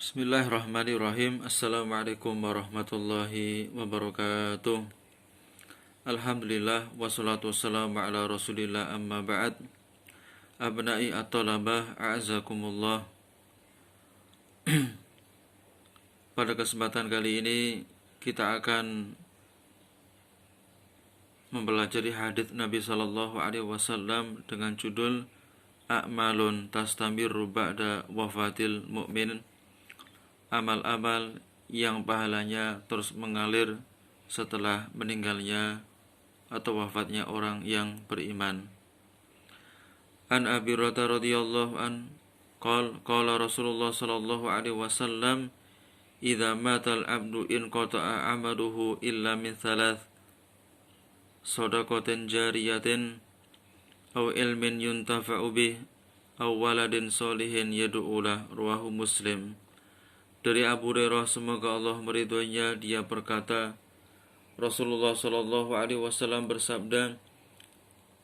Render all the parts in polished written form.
Bismillahirrahmanirrahim. Assalamualaikum warahmatullahi wabarakatuh. Alhamdulillah wassalatu wassalamu ala rasulillah amma ba'd. Abna'i at-talabah a'azakumullah. Pada kesempatan kali ini kita akan mempelajari hadits Nabi sallallahu alaihi wasallam dengan judul A'malun tastamirru ba'da wafatil mu'min. Amal-amal yang pahalanya terus mengalir setelah meninggalnya atau wafatnya orang yang beriman. An Abi Hurairah radhiyallahu an qala Rasulullah sallallahu alaihi wasallam idza matal abdu in qata'a amaluhu illa min thalath shadaqatin jariyatin aw ilmin yuntafa'u bih aw waladin sholihin yad'u lah, rawahu Muslim. Dari Abu Hurairah, semoga Allah meridhoinya, dia berkata, Rasulullah Shallallahu Alaihi Wasallam bersabda,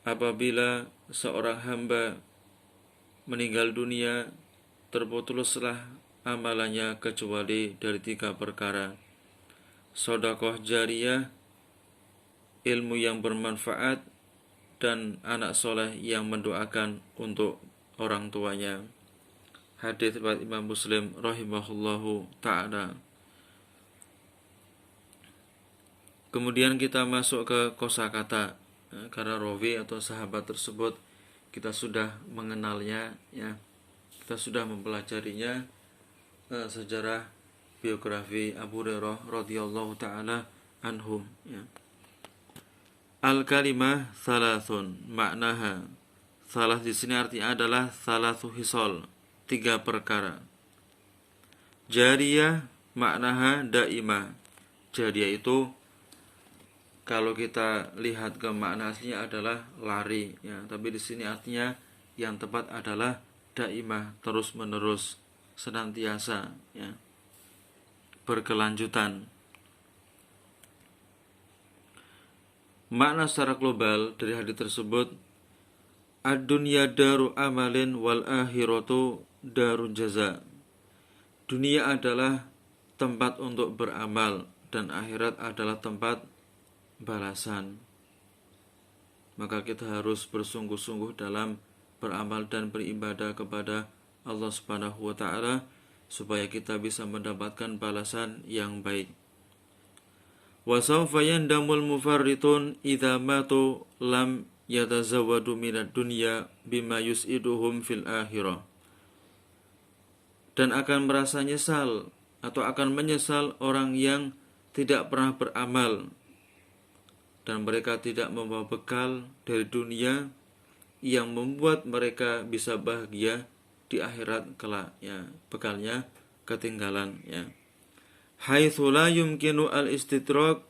apabila seorang hamba meninggal dunia, terputuslah amalannya kecuali dari 3 perkara: sedekah jariyah, ilmu yang bermanfaat, dan anak soleh yang mendoakan untuk orang tuanya. Hadits riwayat Imam Muslim rahimahullahu ta'ala. Kemudian kita masuk ke kosakata, karena rawi atau sahabat tersebut kita sudah mengenalnya, ya. Kita sudah mempelajarinya, sejarah biografi Abu Hurairah radhiyallahu ta'ala anhum, ya. Al-kalimah thalathun maknaha. Salah di sini artinya adalah thalathu hisol, 3 perkara. Jariyah maknaha daimah. Jariyah itu kalau kita lihat ke makna aslinya adalah lari, ya, tapi di sini artinya yang tepat adalah daimah, terus menerus, senantiasa, ya, berkelanjutan. Makna secara global dari hadis tersebut, ad-dunya daru amalin wal akhiratu darun jaza. Dunia adalah tempat untuk beramal dan akhirat adalah tempat balasan. Maka kita harus bersungguh-sungguh dalam beramal dan beribadah kepada Allah Subhanahu wa taala supaya kita bisa mendapatkan balasan yang baik. Wa sawfa yandamul mufarritun idza matu lam yatazawwadu minad dunya bima yus'iduhum fil akhirah. Dan akan merasa nyesal atau akan menyesal orang yang tidak pernah beramal dan mereka tidak membawa bekal dari dunia yang membuat mereka bisa bahagia di akhirat kelak, ya, bekalnya ketinggalan, ya. Haitsu la yumkinu al-istidrak,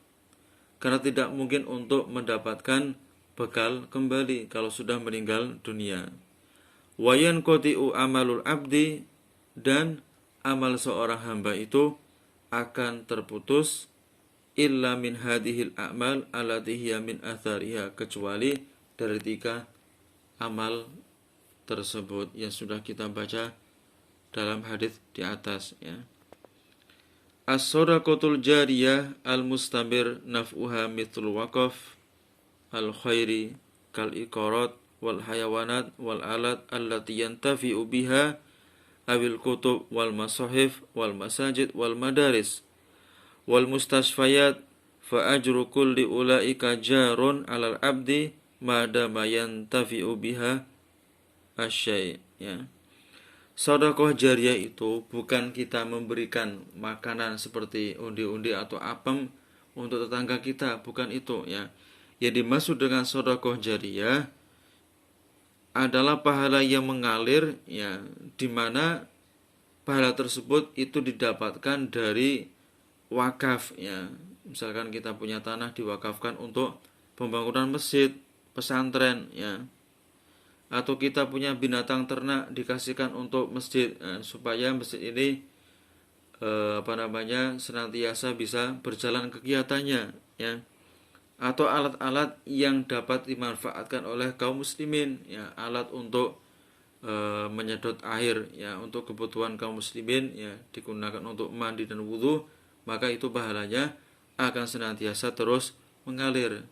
karena tidak mungkin untuk mendapatkan bekal kembali kalau sudah meninggal dunia. Wa yanqati'u amalul abdi, dan amal seorang hamba itu akan terputus illa min hadhil a'mal allati hiya min athariha, kecuali dari 3 amal tersebut yang sudah kita baca dalam hadis di atas, ya. As-sadaqatul jariyah al-mustamir naf'uha mithlul waqaf al-khairi kal iqarat wal hayawanat wal alat allati yantafi'u biha awil kutub wal masahif wal masajid wal madaris wal mustashfayat fa ajru kulli ulaika jarun 'alal abdi madama yantafi'u biha asyai', ya. Sedekah jariyah itu bukan kita memberikan makanan seperti undi-undi atau apem untuk tetangga kita, bukan itu, ya. Yang dimaksud dengan sedekah jariyah adalah pahala yang mengalir, ya, di mana pahala tersebut itu didapatkan dari wakaf, ya. Misalkan kita punya tanah diwakafkan untuk pembangunan masjid, pesantren, ya. Atau kita punya binatang ternak dikasihkan untuk masjid, supaya masjid ini senantiasa bisa berjalan kegiatannya, ya. Atau alat-alat yang dapat dimanfaatkan oleh kaum muslimin, ya, alat untuk menyedot air ya untuk kebutuhan kaum muslimin ya, digunakan untuk mandi dan wudhu, maka itu pahalanya akan senantiasa terus mengalir.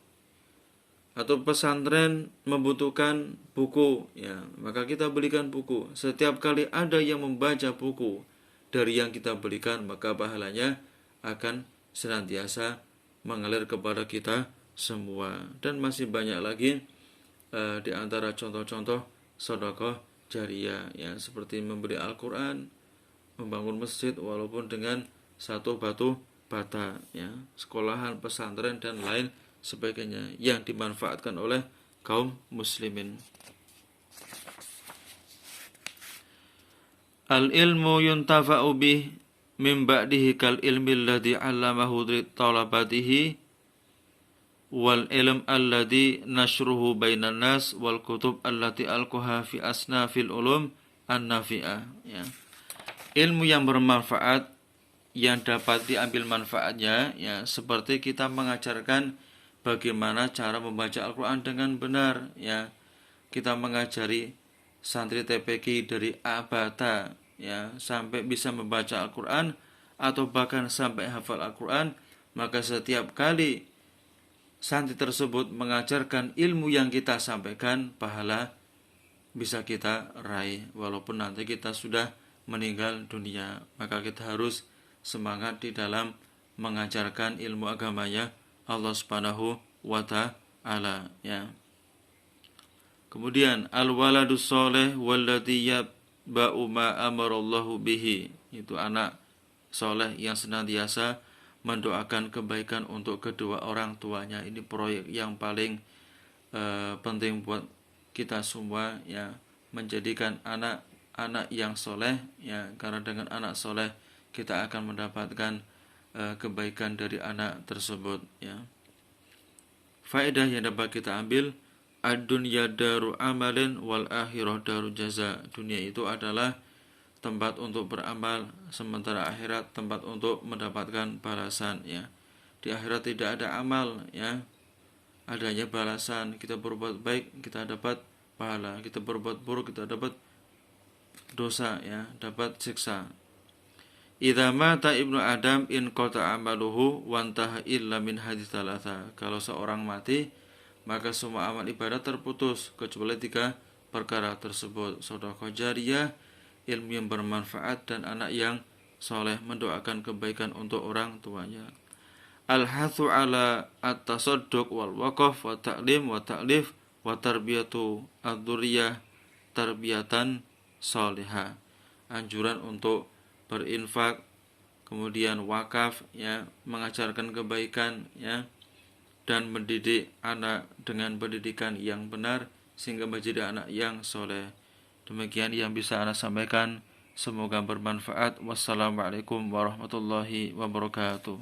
Atau pesantren membutuhkan buku ya, maka kita belikan buku. Setiap kali ada yang membaca buku dari yang kita belikan, maka pahalanya akan senantiasa mengalir kepada kita semua. Dan masih banyak lagi di antara contoh-contoh sedekah jariyah ya, seperti memberi Al-Quran, membangun masjid walaupun dengan satu batu bata ya, sekolahan, pesantren dan lain sebagainya yang dimanfaatkan oleh kaum muslimin. Al-ilmu yuntafa'u bih min ba'dihi kal ilmi alladhi 'allamahu li talabatihi wal ilm alladhi nashruhu bainan nas wal kutub allati alquha fi asnafil ulum an-nafi'ah ya. Ilmu yang bermanfaat yang dapat diambil manfaatnya ya, seperti kita mengajarkan bagaimana cara membaca Al-Qur'an dengan benar ya. Kita mengajari santri TPQ dari abata ya sampai bisa membaca Al-Qur'an atau bahkan sampai hafal Al-Qur'an, maka setiap kali santri tersebut mengajarkan ilmu yang kita sampaikan, pahala bisa kita raih walaupun nanti kita sudah meninggal dunia. Maka kita harus semangat di dalam mengajarkan ilmu agamanya Allah Subhanahu wa ta'ala ya. Kemudian al-waladus sholeh walladhi yatba'u ma amarallahu bihi, itu anak soleh yang senantiasa mendoakan kebaikan untuk kedua orang tuanya. Ini proyek yang paling penting buat kita semua ya, menjadikan anak-anak yang soleh ya, karena dengan anak soleh kita akan mendapatkan kebaikan dari anak tersebut ya. Faedah yang dapat kita ambil, ad-dunya daru amalin wal akhirah daru jaza. Dunia itu adalah tempat untuk beramal, sementara akhirat tempat untuk mendapatkan balasan ya. Di akhirat tidak ada amal ya, adanya balasan. Kita berbuat baik kita dapat pahala, kita berbuat buruk kita dapat dosa ya, dapat siksa. Idza mata ibnu adam in qata amaluhu wa intaha illa min hadits thalatha. Kalau seorang mati maka semua amal ibadah terputus kecuali 3 perkara tersebut: sedekah jariyah, ilmu yang bermanfaat, dan anak yang soleh mendoakan kebaikan untuk orang tuanya. Al-hathu ala at-tasadduq wal waqaf wa ta'lim wa ta'lif wa tarbiyatu ad-duriyah tarbiyatan salihah. Anjuran untuk berinfak, kemudian wakaf ya, mengajarkan kebaikan ya, dan mendidik anak dengan pendidikan yang benar sehingga menjadi anak yang soleh. Demikian yang bisa Anda sampaikan, semoga bermanfaat. Wassalamualaikum warahmatullahi wabarakatuh.